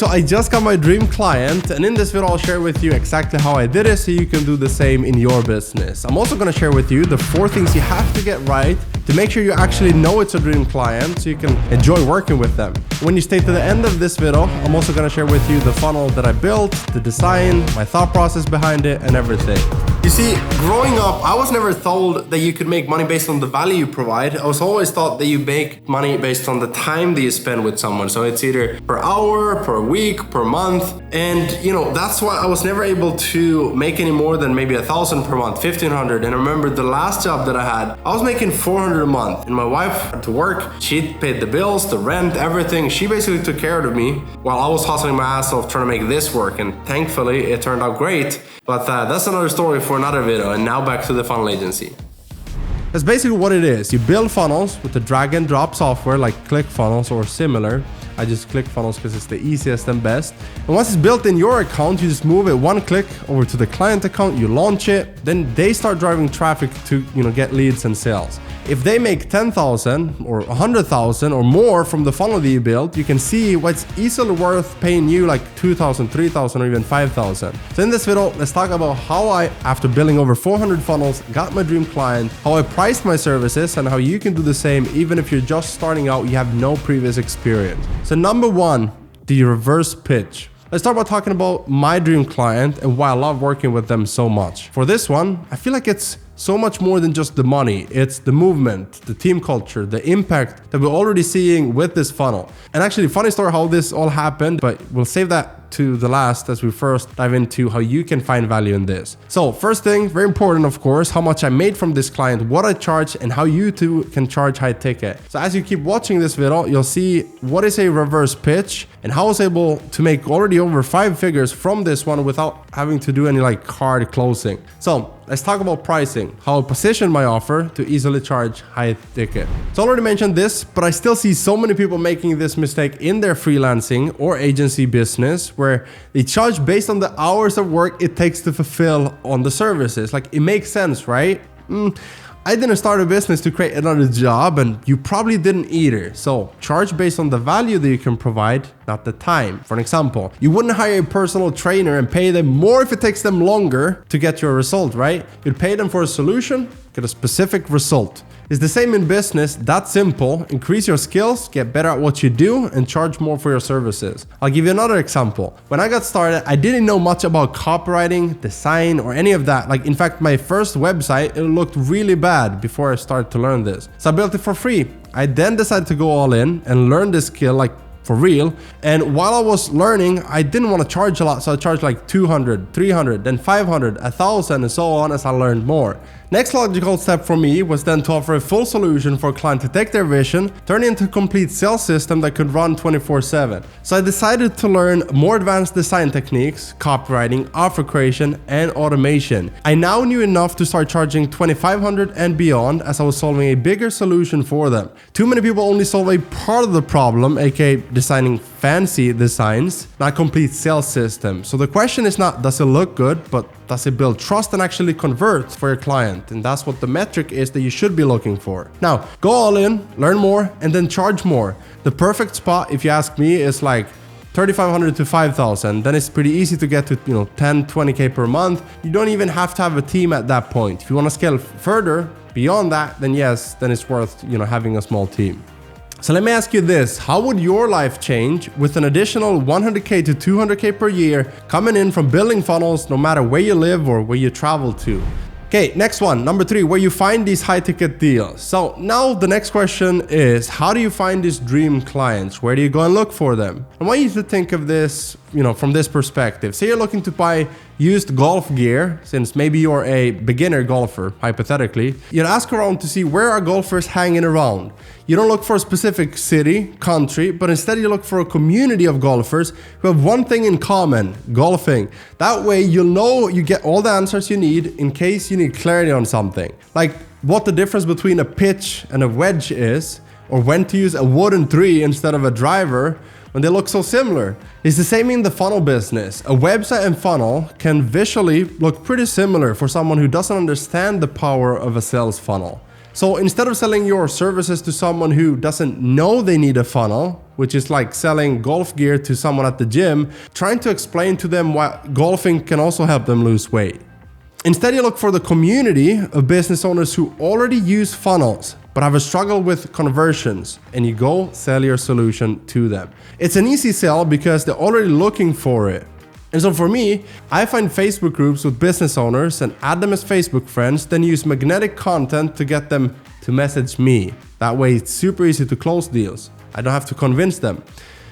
So I just got my dream client, and in this video I'll share with you exactly how I did it so you can do the same in your business. I'm also going to share with you the 4 things you have to get right to make sure you actually know it's a dream client so you can enjoy working with them. When you stay to the end of this video, I'm also going to share with you the funnel that I built, the design, my thought process behind it, and everything. You see, growing up, I was never told that you could make money based on the value you provide. I was always taught that you make money based on the time that you spend with someone. So it's either per hour, per week, per month. And that's why I was never able to make any more than maybe 1,000 per month, 1,500. And I remember the last job that I had, I was making 400 a month. And my wife had to work. She paid the bills, the rent, everything. She basically took care of me while I was hustling my ass off trying to make this work. And thankfully, it turned out great. But that's another story for another video. And now back to the funnel agency. That's basically what it is. You build funnels with the drag and drop software like Clickfunnels or similar. I just Clickfunnels because it's the easiest and best. And once it's built in your account, you just move it one click over to the client account, you launch it, then they start driving traffic to get leads and sales. If they make 10,000 or 100,000 or more from the funnel that you built, you can see what's easily worth paying you like 2,000, 3,000 or even 5,000. So in this video, let's talk about how I, after building over 400 funnels, got my dream client, how I priced my services, and how you can do the same even if you're just starting out, you have no previous experience. So number 1, the reverse pitch. Let's start by talking about my dream client and why I love working with them so much. For this one, I feel like it's so much more than just the money. It's the movement, the team culture, the impact that we're already seeing with this funnel. And actually, funny story how this all happened, but we'll save that to the last as we first dive into how you can find value in this. So first thing, very important of course, how much I made from this client, what I charge, and how you too can charge high ticket. So as you keep watching this video, you'll see what is a reverse pitch and how I was able to make already over 5 figures from this one without having to do any like hard closing. So let's talk about pricing, how I position my offer to easily charge high ticket. So I already mentioned this, but I still see so many people making this mistake in their freelancing or agency business where they charge based on the hours of work it takes to fulfill on the services. Like it makes sense, right? I didn't start a business to create another job, and you probably didn't either. So charge based on the value that you can provide, not the time. For an example, you wouldn't hire a personal trainer and pay them more if it takes them longer to get your result, right? You'd pay them for a solution, get a specific result. It's the same in business, that simple. Increase your skills, get better at what you do, and charge more for your services. I'll give you another example. When I got started, I didn't know much about copywriting, design, or any of that. Like in fact, my first website, it looked really bad before I started to learn this. So I built it for free. I then decided to go all in and learn this skill like for real. And while I was learning, I didn't want to charge a lot. So I charged like 200, 300, then 500, 1,000, and so on as I learned more. Next logical step for me was then to offer a full solution for a client to take their vision, turn it into a complete sales system that could run 24/7. So I decided to learn more advanced design techniques, copywriting, offer creation, and automation. I now knew enough to start charging 2,500 and beyond as I was solving a bigger solution for them. Too many people only solve a part of the problem, aka designing fancy designs, not complete sales system. So the question is not, does it look good, but does it build trust and actually convert for your client? And that's what the metric is that you should be looking for. Now, go all in, learn more, and then charge more. The perfect spot, if you ask me, is like 3,500 to 5,000. Then it's pretty easy to get to 10, 20K per month. You don't even have to have a team at that point. If you want to scale further beyond that, then yes, then it's worth having a small team. So let me ask you this, how would your life change with an additional 100K to 200K per year coming in from building funnels no matter where you live or where you travel to? Okay, next one, number 3, where you find these high ticket deals. So now the next question is, how do you find these dream clients? Where do you go and look for them? I want you to think of this, from this perspective. Say you're looking to buy used golf gear, since maybe you're a beginner golfer, hypothetically. You'd ask around to see where are golfers hanging around. You don't look for a specific city, country, but instead you look for a community of golfers who have one thing in common, golfing. That way you'll know you get all the answers you need in case you need clarity on something. Like what the difference between a pitch and a wedge is, or when to use a wooden tree instead of a driver, when they look so similar. It's the same in the funnel business. A website and funnel can visually look pretty similar for someone who doesn't understand the power of a sales funnel. So instead of selling your services to someone who doesn't know they need a funnel, which is like selling golf gear to someone at the gym, trying to explain to them why golfing can also help them lose weight. Instead, you look for the community of business owners who already use funnels but have a struggle with conversions, and you go sell your solution to them. It's an easy sell because they're already looking for it. And so for me, I find Facebook groups with business owners and add them as Facebook friends, then use magnetic content to get them to message me. That way it's super easy to close deals. I don't have to convince them.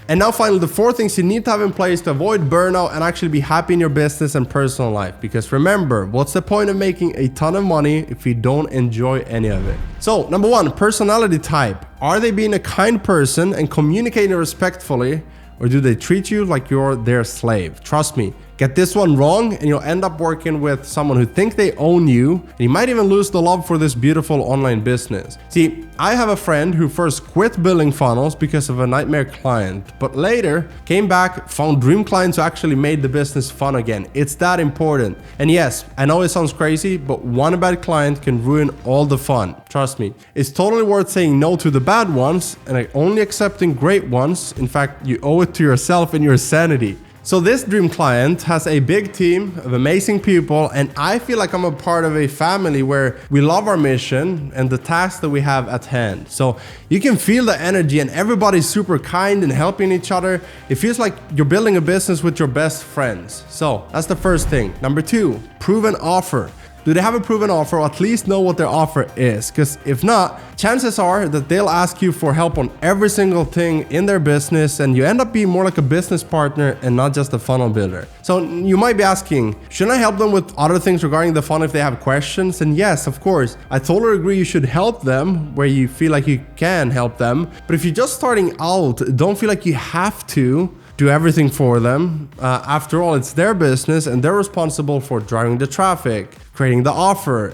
And now finally, the 4 things you need to have in place to avoid burnout and actually be happy in your business and personal life. Because remember, what's the point of making a ton of money if you don't enjoy any of it? So number 1, personality type. Are they being a kind person and communicating respectfully, or do they treat you like you're their slave? Trust me, get this one wrong and you'll end up working with someone who thinks they own you, and you might even lose the love for this beautiful online business. See, I have a friend who first quit building funnels because of a nightmare client, but later came back, found dream clients who actually made the business fun again. It's that important. And yes, I know it sounds crazy, but one bad client can ruin all the fun. Trust me, it's totally worth saying no to the bad ones and only accepting great ones. In fact, you owe it to yourself and your sanity. So this dream client has a big team of amazing people, and I feel like I'm a part of a family where we love our mission and the tasks that we have at hand. So you can feel the energy and everybody's super kind and helping each other. It feels like you're building a business with your best friends. So that's the first thing. Number 2, proven offer. Do they have a proven offer, or at least know what their offer is? Because if not, chances are that they'll ask you for help on every single thing in their business, and you end up being more like a business partner and not just a funnel builder. So you might be asking, shouldn't I help them with other things regarding the funnel if they have questions? And yes, of course, I totally agree you should help them where you feel like you can help them. But if you're just starting out, don't feel like you have to do everything for them. After all, it's their business and they're responsible for driving the traffic, creating the offer,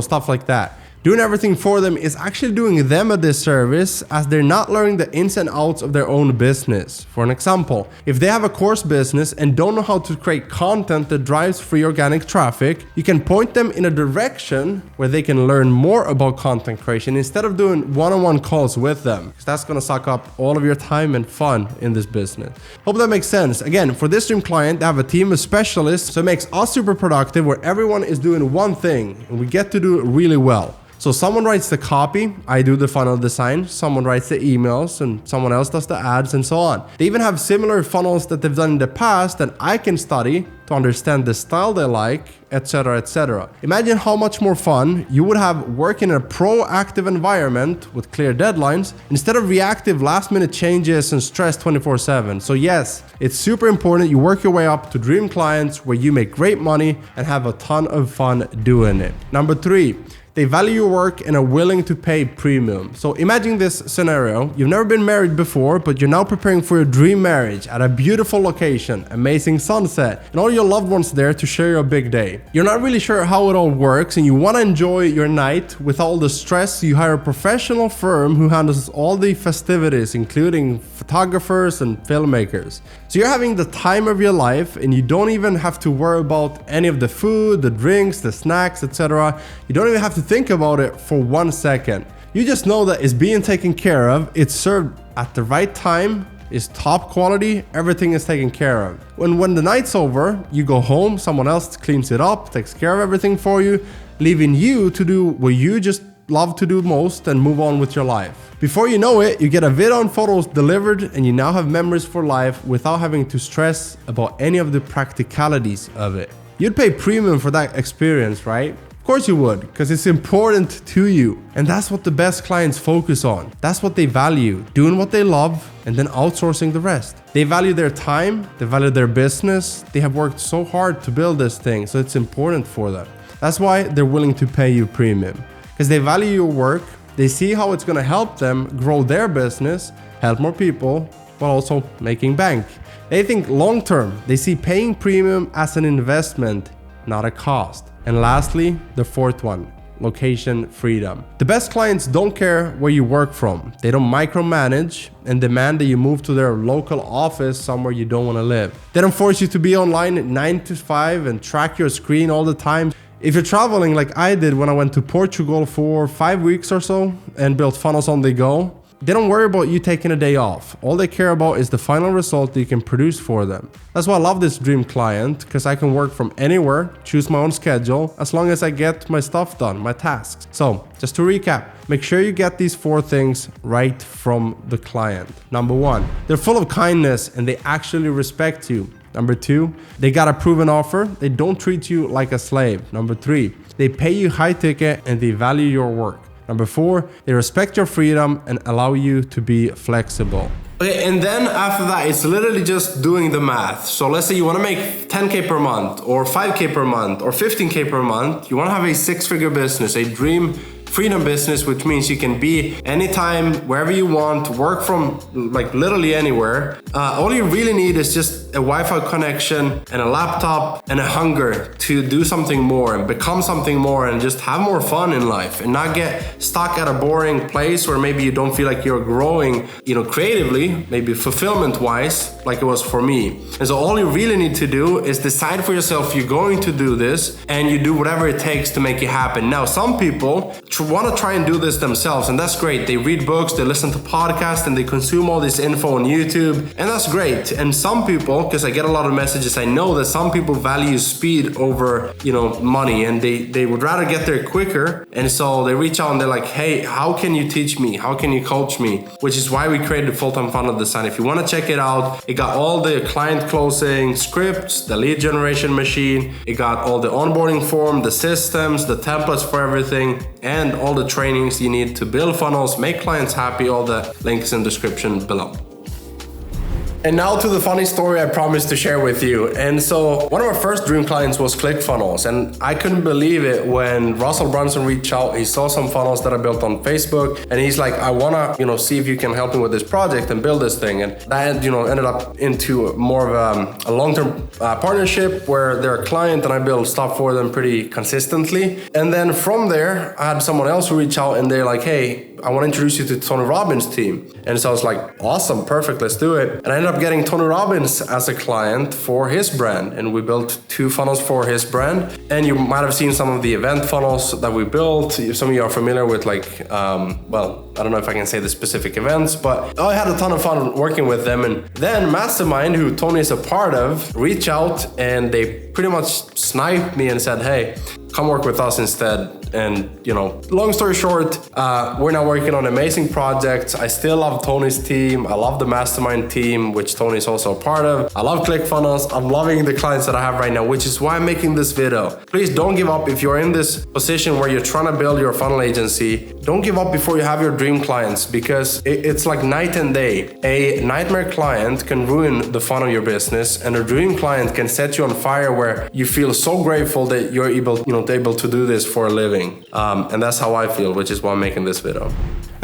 stuff like that. Doing everything for them is actually doing them a disservice, as they're not learning the ins and outs of their own business. For an example, if they have a course business and don't know how to create content that drives free organic traffic, you can point them in a direction where they can learn more about content creation instead of doing one-on-one calls with them, because that's going to suck up all of your time and fun in this business. Hope that makes sense. Again, for this dream client, they have a team of specialists, so it makes us super productive where everyone is doing one thing and we get to do it really well. So someone writes the copy, I do the funnel design, someone writes the emails, and someone else does the ads, and so on. They even have similar funnels that they've done in the past that I can study to understand the style they like, etc., etc. Imagine how much more fun you would have working in a proactive environment with clear deadlines instead of reactive last-minute changes and stress 24/7. So yes, it's super important you work your way up to dream clients where you make great money and have a ton of fun doing it. Number 3, they value your work and are willing to pay premium. So imagine this scenario. You've never been married before, but you're now preparing for your dream marriage at a beautiful location, amazing sunset, and all your loved ones there to share your big day. You're not really sure how it all works, and you want to enjoy your night with all the stress. You hire a professional firm who handles all the festivities, including photographers and filmmakers. So you're having the time of your life, and you don't even have to worry about any of the food, the drinks, the snacks, etc. You don't even have to think about it for 1 second. You just know that it's being taken care of, it's served at the right time, is top quality, everything is taken care of. When the night's over, you go home, someone else cleans it up, takes care of everything for you, leaving you to do what you just love to do most and move on with your life. Before you know it, you get a video and photos delivered, and you now have memories for life without having to stress about any of the practicalities of it. You'd pay premium for that experience, right? Of course you would, because it's important to you. And that's what the best clients focus on. That's what they value, doing what they love and then outsourcing the rest. They value their time, they value their business. They have worked so hard to build this thing, so it's important for them. That's why they're willing to pay you premium, because they value your work. They see how it's going to help them grow their business, help more people, while also making bank. They think long term. They see paying premium as an investment, not a cost. And lastly, the 4th one, location freedom. The best clients don't care where you work from. They don't micromanage and demand that you move to their local office somewhere you don't want to live. They don't force you to be online at 9 to 5 and track your screen all the time. If you're traveling like I did when I went to Portugal for 5 weeks or so and built funnels on the go, They don't worry about you taking a day off. All they care about is the final result that you can produce for them. That's why I love this dream client, because I can work from anywhere, choose my own schedule, as long as I get my stuff done, my tasks. So just to recap, make sure you get these 4 things right from the client. Number 1, they're full of kindness and they actually respect you. Number 2, they got a proven offer. They don't treat you like a slave. Number 3, they pay you high ticket and they value your work. Number 4, they respect your freedom and allow you to be flexible. Okay, and then after that, it's literally just doing the math. So let's say you want to make 10K per month or 5K per month or 15K per month. You want to have a 6-figure business, a dream freedom business, which means you can be anytime, wherever you want, work from like literally anywhere. All you really need is just a Wi-Fi connection and a laptop and a hunger to do something more and become something more and just have more fun in life and not get stuck at a boring place where maybe you don't feel like you're growing, creatively, maybe fulfillment wise, like it was for me. And so all you really need to do is decide for yourself you're going to do this, and you do whatever it takes to make it happen. Now, some people want to try and do this themselves, and that's great. They read books, they listen to podcasts, and they consume all this info on YouTube, and that's great. And some people, because I get a lot of messages, I know that some people value speed over, money, and they would rather get there quicker. And so they reach out and they're like, hey, how can you teach me? How can you coach me? Which is why we created Full-Time Funnel Design. If you want to check it out, it got all the client closing scripts, the lead generation machine, it got all the onboarding form, the systems, the templates for everything, and all the trainings you need to build funnels, make clients happy. All the links in the description below. And now to the funny story I promised to share with you. And so one of our first dream clients was Clickfunnels, and I couldn't believe it when Russell Brunson reached out. He saw some funnels that I built on Facebook, and he's like, I wanna, see if you can help me with this project and build this thing. And that, ended up into more of a long-term partnership where they're a client and I build stuff for them pretty consistently. And then from there, I had someone else who reached out and they're like, hey, I want to introduce you to Tony Robbins' team. And so I was like, awesome, perfect, let's do it. And I ended up getting Tony Robbins as a client for his brand. And we built 2 funnels for his brand. And you might have seen some of the event funnels that we built. Some of you are familiar with I don't know if I can say the specific events, but I had a ton of fun working with them. And then Mastermind, who Tony is a part of, reached out and they pretty much sniped me and said, hey, come work with us instead. And, long story short, we're now working on amazing projects. I still love Tony's team. I love the Mastermind team, which Tony is also a part of. I love Clickfunnels. I'm loving the clients that I have right now, which is why I'm making this video. Please don't give up. If you're in this position where you're trying to build your funnel agency, don't give up before you have your dream clients, because it's like night and day. A nightmare client can ruin the fun of your business, and a dream client can set you on fire where you feel so grateful that you're able to do this for a living. And that's how I feel, which is why I'm making this video.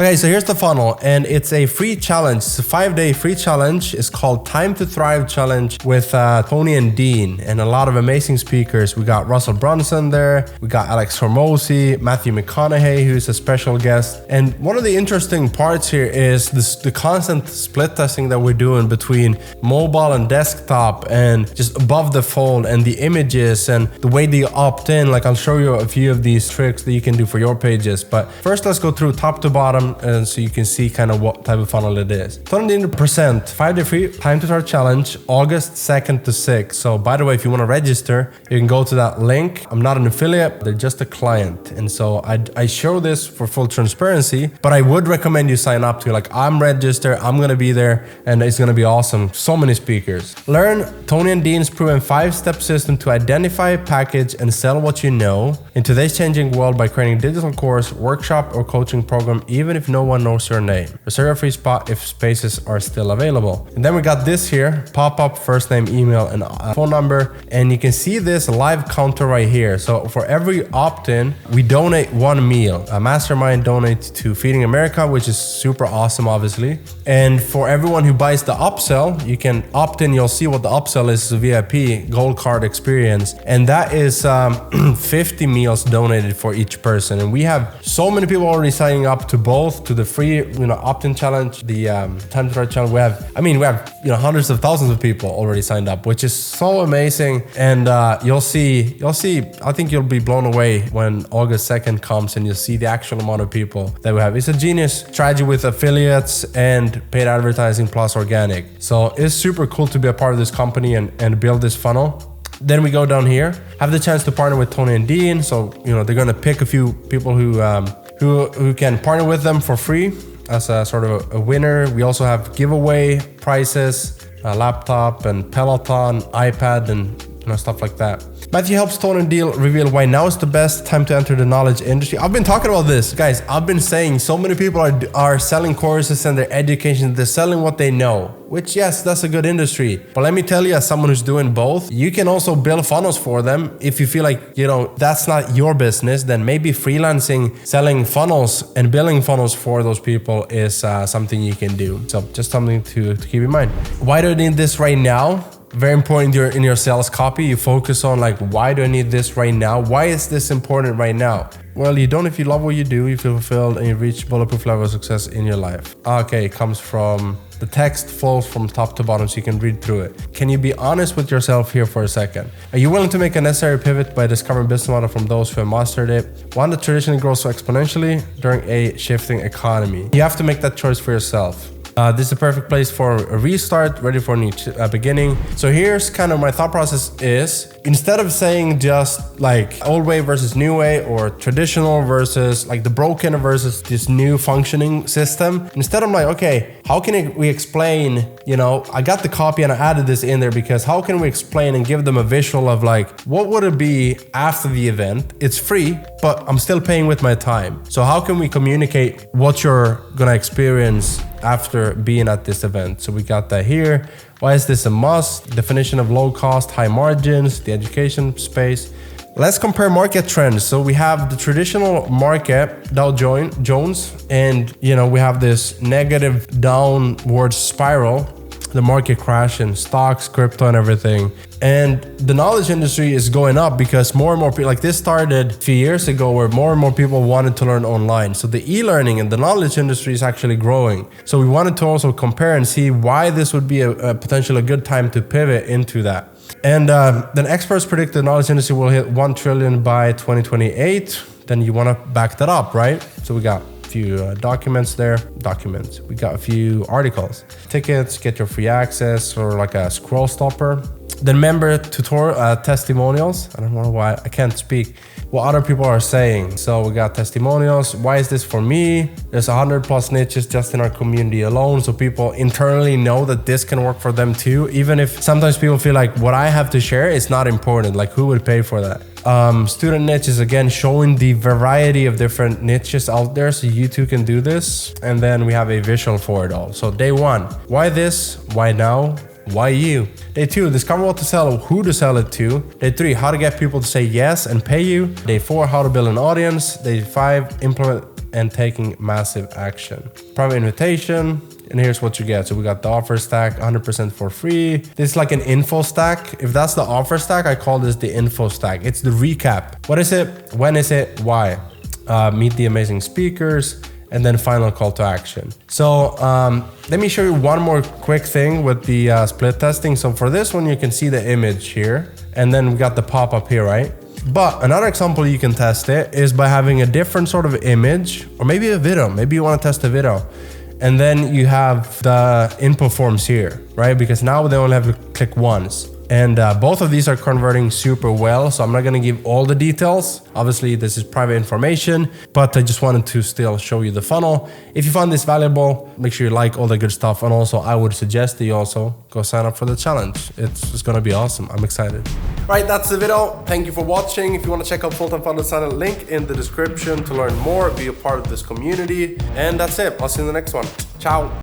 Okay, so here's the funnel, and it's a free challenge. It's a 5-day free challenge. It's called Time to Thrive Challenge with Tony and Dean and a lot of amazing speakers. We got Russell Brunson there. We got Alex Hormozi, Matthew McConaughey, who's a special guest. And one of the interesting parts here is the constant split testing that we're doing between mobile and desktop and just above the fold and the images and the way they opt in. Like, I'll show you a few of these tricks that you can do for your pages. But first, let's go through top to bottom, and so you can see kind of what type of funnel it is. 200% 5-day free Time to Start Challenge, August 2nd to 6th. So by the way, if you want to register, you can go to that link. I'm not an affiliate, they're just a client. And so I show this for full transparency, but I would recommend you sign up to, like, I'm registered, I'm going to be there, and it's going to be awesome. So many speakers. Learn Tony and Dean's proven 5-step system to identify, package, and sell what you know in today's changing world by creating a digital course, workshop, or coaching program, even if no one knows your name. Reserve a free spot if spaces are still available. And then we got this here, pop up, first name, email, and phone number. And you can see this live counter right here. So for every opt-in, we donate 1 meal. A Mastermind donates to Feeding America, which is super awesome, obviously. And for everyone who buys the upsell, you can opt in. You'll see what the upsell is, a VIP gold card experience. And that is 50 meals donated for each person. And we have so many people already signing up to both both to the free, opt-in challenge, the time to start challenge. We have hundreds of thousands of people already signed up, which is so amazing. And you'll see, I think you'll be blown away when August 2nd comes and you'll see the actual amount of people that we have. It's a genius strategy with affiliates and paid advertising plus organic. So it's super cool to be a part of this company and build this funnel. Then we go down here, have the chance to partner with Tony and Dean. So, they're going to pick a few people who can partner with them for free as a sort of a winner. We also have giveaway prizes, a laptop and Peloton, iPad, and stuff like that. Matthew helps Tony and Dean reveal why now is the best time to enter the knowledge industry. I've been talking about this, guys. I've been saying so many people are selling courses and their education. They're selling what they know, which, yes, that's a good industry. But let me tell you, as someone who's doing both, you can also build funnels for them. If you feel like, that's not your business, then maybe freelancing, selling funnels and building funnels for those people is something you can do. So just something to keep in mind. Why do I need this right now? Very important in your sales copy. You focus on why do I need this right now? Why is this important right now? Well, you don't if you love what you do, you feel fulfilled, and you reach bulletproof level of success in your life. Okay, it comes from, the text flows from top to bottom so you can read through it. Can you be honest with yourself here for a second? Are you willing to make a necessary pivot by discovering business model from those who have mastered it? One that traditionally grows so exponentially during a shifting economy. You have to make that choice for yourself. This is a perfect place for a restart, ready for a new beginning. So here's kind of my thought process is, instead of saying just old way versus new way, or traditional versus the broken versus this new functioning system, instead I'm okay, how can we explain, I got the copy and I added this in there because how can we explain and give them a visual of what would it be after the event? It's free, but I'm still paying with my time. So how can we communicate what you're gonna experience after being at this event? So we got that here. Why is this a must? Definition of low cost, high margins, the education space. Let's compare market trends. So we have the traditional market, Dow Jones, and we have this negative downward spiral, the market crash in stocks, crypto, and everything. And the knowledge industry is going up because more and more people, this started a few years ago where more and more people wanted to learn online. So the e-learning and the knowledge industry is actually growing. So we wanted to also compare and see why this would be a potentially a good time to pivot into that. And then experts predict the knowledge industry will hit 1 trillion by 2028. Then you want to back that up, right? So we got few documents there. We got a few articles, tickets, get your free access, or a scroll stopper. Then member tutorial testimonials. I don't know why I can't speak what other people are saying. So we got testimonials. Why is this for me? There's 100+ niches just in our community alone, so people internally know that this can work for them too, even if sometimes people feel what I have to share is not important, who would pay for that? Student niches, again, showing the variety of different niches out there so you too can do this. And then we have a visual for it all. So day 1, why this? Why now? Why you? Day 2, discover what to sell, who to sell it to. Day 3, how to get people to say yes and pay you. Day 4, how to build an audience. Day 5, implement and taking massive action. Private invitation. And here's what you get. So we got the offer stack, 100% for free. This is an info stack. If that's the offer stack, I call this the info stack. It's the recap. What is it? When is it? Why? Meet the amazing speakers. And then final call to action. So let me show you one more quick thing with the split testing. So for this one, you can see the image here. And then we got the pop-up here, right? But another example you can test it is by having a different sort of image, or maybe a video. Maybe you want to test a video. And then you have the input forms here, right? Because now they only have to click once. And both of these are converting super well. So I'm not going to give all the details. Obviously, this is private information, but I just wanted to still show you the funnel. If you found this valuable, make sure you like all the good stuff. And also, I would suggest that you also go sign up for the challenge. It's going to be awesome. I'm excited. Right, that's the video. Thank you for watching. If you want to check out Full-Time Funnel Channel, link in the description to learn more, be a part of this community. And that's it. I'll see you in the next one. Ciao.